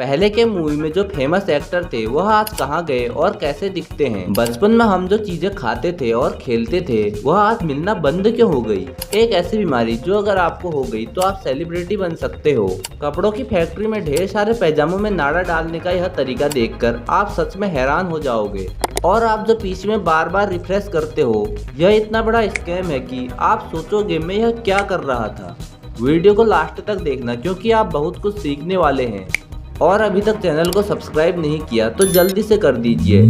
पहले के मूवी में जो फेमस एक्टर थे वह आज कहाँ गए और कैसे दिखते हैं। बचपन में हम जो चीजें खाते थे और खेलते थे वह आज मिलना बंद क्यों हो गई। एक ऐसी बीमारी जो अगर आपको हो गई तो आप सेलिब्रिटी बन सकते हो। कपड़ों की फैक्ट्री में ढेर सारे पैजामों में नाड़ा डालने का यह तरीका देखकर आप सच में हैरान हो जाओगे। और आप जो पीसी में बार बार रिफ्रेश करते हो यह इतना बड़ा स्कैम है कि आप सोचोगे मैं यह क्या कर रहा था। वीडियो को लास्ट तक देखना क्योंकि आप बहुत कुछ सीखने वाले हैं। और अभी तक चैनल को सब्सक्राइब नहीं किया तो जल्दी से कर दीजिए।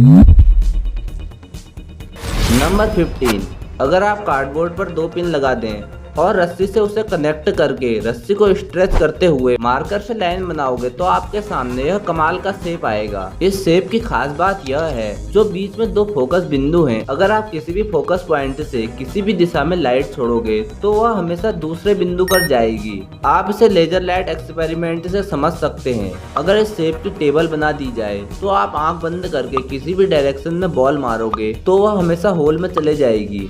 नंबर 15, अगर आप कार्डबोर्ड पर 2 पिन लगा दें और रस्सी से उसे कनेक्ट करके रस्सी को स्ट्रेच करते हुए मार्कर से लाइन बनाओगे तो आपके सामने यह कमाल का शेप आएगा। इस शेप की खास बात यह है जो बीच में 2 फोकस बिंदु हैं। अगर आप किसी भी फोकस पॉइंट से किसी भी दिशा में लाइट छोड़ोगे तो वह हमेशा दूसरे बिंदु पर जाएगी। आप इसे लेजर लाइट एक्सपेरिमेंट से समझ सकते हैं। अगर इस शेप की टेबल बना दी जाए तो आप आंख बंद करके किसी भी डायरेक्शन में बॉल मारोगे तो वह हमेशा होल में चले जाएगी।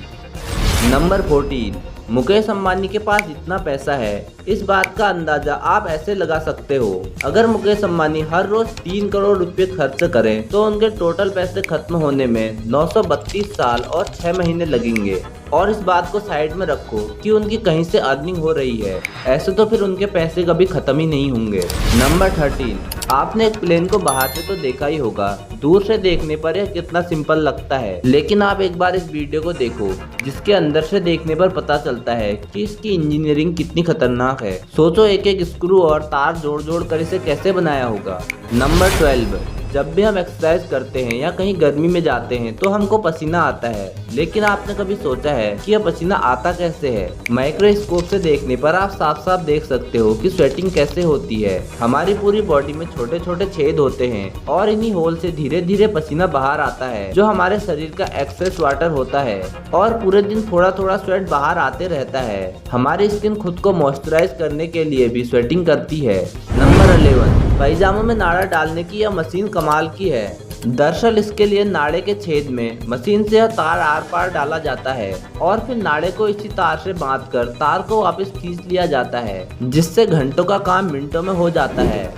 नंबर 14, मुकेश अंबानी के पास इतना पैसा है, इस बात का अंदाजा आप ऐसे लगा सकते हो। अगर मुकेश अंबानी हर रोज 3 करोड़ रुपए खर्च करें तो उनके टोटल पैसे खत्म होने में 932 साल और 6 महीने लगेंगे। और इस बात को साइड में रखो कि उनकी कहीं से अर्निंग हो रही है, ऐसे तो फिर उनके पैसे कभी खत्म ही नहीं होंगे। नंबर 13, आपने एक प्लेन को बाहर से तो देखा ही होगा, दूर से देखने पर यह कितना सिंपल लगता है। लेकिन आप एक बार इस वीडियो को देखो जिसके अंदर से देखने पर पता चलता है कि इसकी इंजीनियरिंग कितनी खतरनाक है। सोचो एक एक स्क्रू और तार जोड़ जोड़ कर इसे कैसे बनाया होगा। नंबर 12, जब भी हम एक्सरसाइज करते हैं या कहीं गर्मी में जाते हैं तो हमको पसीना आता है, लेकिन आपने कभी सोचा है कि यह पसीना आता कैसे है। माइक्रोस्कोप से देखने पर आप साफ साफ देख सकते हो कि स्वेटिंग कैसे होती है। हमारी पूरी बॉडी में छोटे छोटे छेद होते हैं और इन्हीं होल से धीरे धीरे पसीना बाहर आता है जो हमारे शरीर का एक्सेस वाटर होता है। और पूरे दिन थोड़ा थोड़ा स्वेट बाहर आते रहता है। हमारी स्किन खुद को मॉइस्चराइज करने के लिए भी स्वेटिंग करती है। नंबर 11, पैजामों में नाड़ा डालने की यह मशीन कमाल की है। दरअसल इसके लिए नाड़े के छेद में मशीन से यह तार आर पार डाला जाता है और फिर नाड़े को इसी तार से बांधकर तार को वापस खींच लिया जाता है, जिससे घंटों का काम मिनटों में हो जाता है।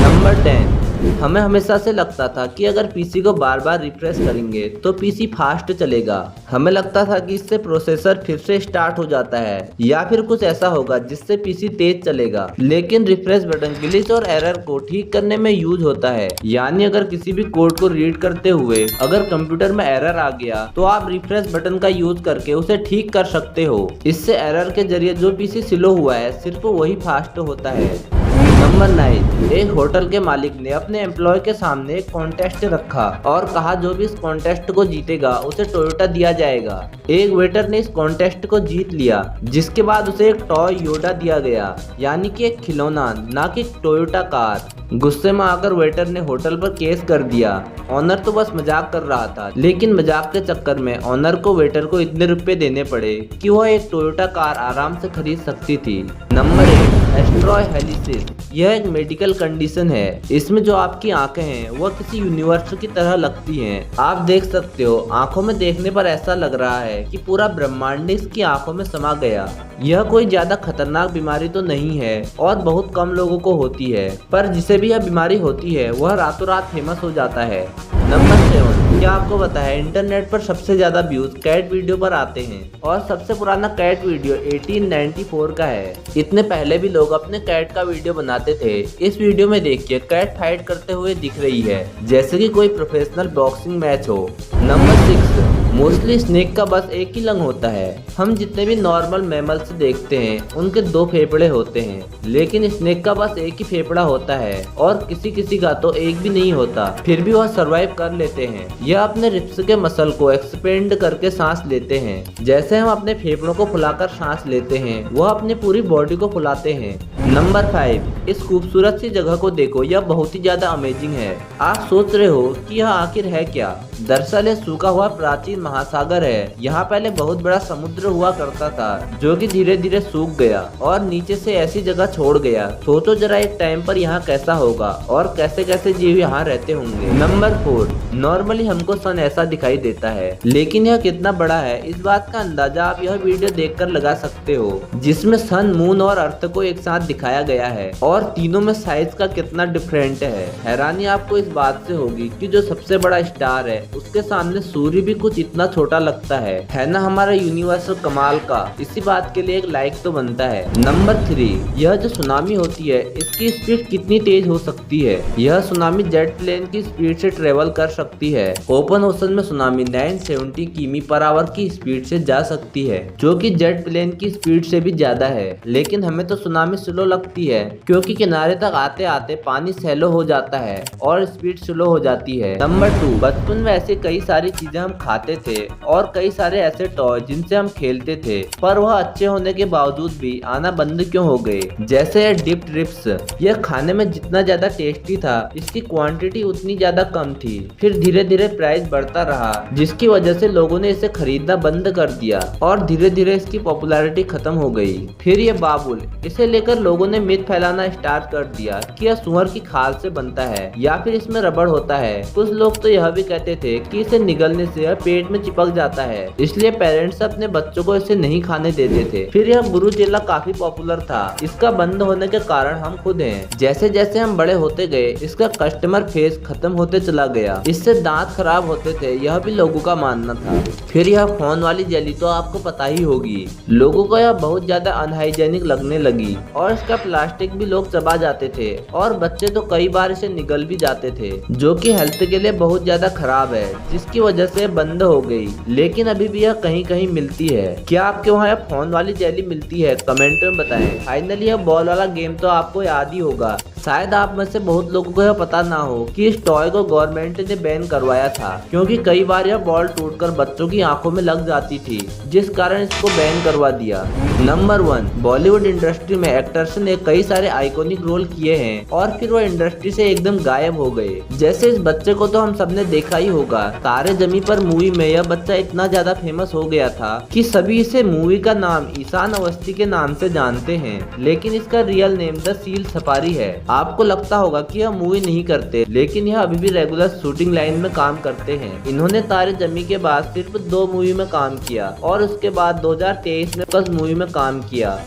नंबर 10, हमें हमेशा से लगता था कि अगर पीसी को बार बार रिफ्रेश करेंगे तो पीसी फास्ट चलेगा। हमें लगता था कि इससे प्रोसेसर फिर से स्टार्ट हो जाता है या फिर कुछ ऐसा होगा जिससे पीसी तेज चलेगा। लेकिन रिफ्रेश बटन ग्लिच और एरर को ठीक करने में यूज होता है। यानी अगर किसी भी कोड को रीड करते हुए अगर कंप्यूटर में एरर आ गया तो आप रिफ्रेश बटन का यूज करके उसे ठीक कर सकते हो। इससे एरर के जरिए जो पीसी स्लो हुआ है सिर्फ वही फास्ट होता है। नंबर 9, एक होटल के मालिक ने अपने एम्प्लॉय के सामने एक कॉन्टेस्ट रखा और कहा जो भी इस कॉन्टेस्ट को जीतेगा उसे टोयोटा दिया जाएगा। एक वेटर ने इस कॉन्टेस्ट को जीत लिया, जिसके बाद उसे एक टॉय योडा दिया गया, यानी कि एक खिलौना, ना कि टोयोटा कार। गुस्से में आकर वेटर ने होटल पर केस कर दिया। ऑनर तो बस मजाक कर रहा था, लेकिन मजाक के चक्कर में ऑनर को वेटर को इतने रुपए देने पड़े कि वह एक टोयोटा कार आराम से खरीद सकती थी। नंबर 8, एस्ट्रोहेलिसिस, यह एक मेडिकल कंडीशन है। इसमें जो आपकी आंखें हैं वह किसी यूनिवर्स की तरह लगती हैं। आप देख सकते हो आंखों में देखने पर ऐसा लग रहा है कि पूरा ब्रह्मांड इसकी आंखों में समा गया। यह कोई ज्यादा खतरनाक बीमारी तो नहीं है और बहुत कम लोगों को होती है, पर जिसे भी यह बीमारी होती है वह रातों रात फेमस हो जाता है। नंबर 7, क्या आपको पता है इंटरनेट पर सबसे ज्यादा व्यूज कैट वीडियो पर आते हैं और सबसे पुराना कैट वीडियो 1894 का है। इतने पहले भी लोग अपने कैट का वीडियो बनाते थे। इस वीडियो में देखिए कैट फाइट करते हुए दिख रही है जैसे कि कोई प्रोफेशनल बॉक्सिंग मैच हो। नंबर 6, मोस्टली स्नेक का बस एक ही लंग होता है। हम जितने भी नॉर्मल मैमल्स देखते हैं उनके 2 फेफड़े होते हैं, लेकिन स्नेक का बस एक ही फेफड़ा होता है और किसी किसी का तो एक भी नहीं होता, फिर भी वह सरवाइव कर लेते हैं। यह अपने रिब्स के मसल को एक्सपेंड करके सांस लेते हैं। जैसे हम अपने फेफड़ों को फुलाकर सांस लेते हैं वह अपनी पूरी बॉडी को फुलाते हैं। नंबर 5, इस खूबसूरत सी जगह को देखो, यह बहुत ही ज्यादा अमेजिंग है। आप सोच रहे हो कि यह आखिर है क्या। दरअसल यह सूखा हुआ प्राचीन महासागर है। यहाँ पहले बहुत बड़ा समुद्र हुआ करता था जो कि धीरे धीरे सूख गया और नीचे से ऐसी जगह छोड़ गया। सोचो जरा एक टाइम पर यहाँ कैसा होगा और कैसे कैसे जीव यहाँ रहते होंगे। नंबर 4, नॉर्मली हमको सन ऐसा दिखाई देता है, लेकिन यह कितना बड़ा है इस बात का अंदाजा आप यह वीडियो देखकर लगा सकते हो, जिसमें सन, मून और अर्थ को एक साथ दिखाया गया है और तीनों में साइज का कितना डिफरेंट है। हैरानी आपको इस बात से होगी कि जो सबसे बड़ा स्टार है उसके सामने सूर्य भी कुछ इतना छोटा लगता है ना हमारा यूनिवर्स कमाल का। इसी बात के लिए एक लाइक तो बनता है। नंबर 3, यह जो सुनामी होती है इसकी स्पीड कितनी तेज हो सकती है। यह सुनामी जेट प्लेन की स्पीड से ट्रेवल कर सकती है। ओपन ओशन में सुनामी 970 किमी/आवर की स्पीड से जा सकती है, जो कि जेट प्लेन की स्पीड से भी ज्यादा है। लेकिन हमें तो सुनामी स्लो लगती है क्योंकि किनारे तक आते आते पानी सैलो हो जाता है और स्पीड स्लो हो जाती है। नंबर 2, बचपन में ऐसे कई सारी चीजें हम खाते थे और कई सारे ऐसे टॉय जिनसे हम खेलते थे, पर वह अच्छे होने के बावजूद भी आना बंद क्यों हो गए। जैसे डिप्ड रिप्स, यह खाने में जितना ज्यादा टेस्टी था इसकी क्वांटिटी उतनी ज्यादा कम थी। फिर धीरे धीरे प्राइस बढ़ता रहा जिसकी वजह से लोगों ने इसे खरीदना बंद कर दिया और धीरे धीरे इसकी पॉपुलैरिटी खत्म हो गई। फिर ये बाबुल, इसे लेकर लोगों ने मिथ फैलाना स्टार्ट कर दिया कि यह सुअर की खाल से बनता है या फिर इसमें रबड़ होता है। कुछ लोग तो यह भी कहते थे कि इसे निगलने से यह पेट में चिपक जाता है, इसलिए पेरेंट्स अपने बच्चों को इसे नहीं खाने देते थे। फिर यह बुरुजेला काफी पॉपुलर था। इसका बंद होने के कारण हम खुद हैं। जैसे जैसे हम बड़े होते गए इसका कस्टमर फेस खत्म होते चला गया। इससे दांत खराब होते थे, यह भी लोगों का मानना था। फिर यह फोन वाली जेली तो आपको पता ही होगी, लोगों को यह बहुत ज्यादा अनहाइजेनिक लगने लगी और इसका प्लास्टिक भी लोग चबा जाते थे और बच्चे तो कई बार इसे निगल भी जाते थे, जो कि हेल्थ के लिए बहुत ज्यादा खराब है, जिसकी वजह से बंद हो गई। लेकिन अभी भी यह कहीं कहीं मिलती है। क्या आपके वहाँ यह फोन वाली जेली मिलती है? कमेंट में बताएं। फाइनली यह बॉल वाला गेम तो आपको याद ही होगा। शायद आप में से बहुत लोगों को यह पता ना हो कि इस टॉय को गवर्नमेंट ने बैन करवाया था क्योंकि कई बार यह बॉल टूटकर बच्चों की आंखों में लग जाती थी, जिस कारण इसको बैन करवा दिया। नंबर 1, बॉलीवुड इंडस्ट्री में एक्टर्स ने कई सारे आइकॉनिक रोल किए हैं और फिर वह इंडस्ट्री से एकदम गायब हो गए। जैसे इस बच्चे को तो हम सबने देखा ही होगा। तारे जमी पर मूवी में यह बच्चा इतना ज्यादा फेमस हो गया था कि सभी इसे मूवी का नाम ईशान अवस्थी के नाम से जानते हैं, लेकिन इसका real name the seal safari है। आपको लगता होगा कि यह मूवी नहीं करते, लेकिन यह अभी भी रेगुलर शूटिंग लाइन में काम करते हैं। इन्होंने तारे जमी के बाद सिर्फ 2 मूवी में काम किया और उसके बाद 2023 में बस मूवी में काम किया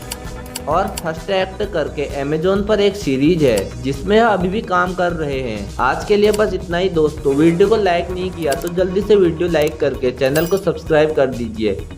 और फर्स्ट एक्ट करके अमेजोन पर एक सीरीज है जिसमें यह अभी भी काम कर रहे हैं। आज के लिए बस इतना ही दोस्तों। वीडियो को लाइक नहीं किया तो जल्दी से वीडियो लाइक करके चैनल को सब्सक्राइब कर दीजिए।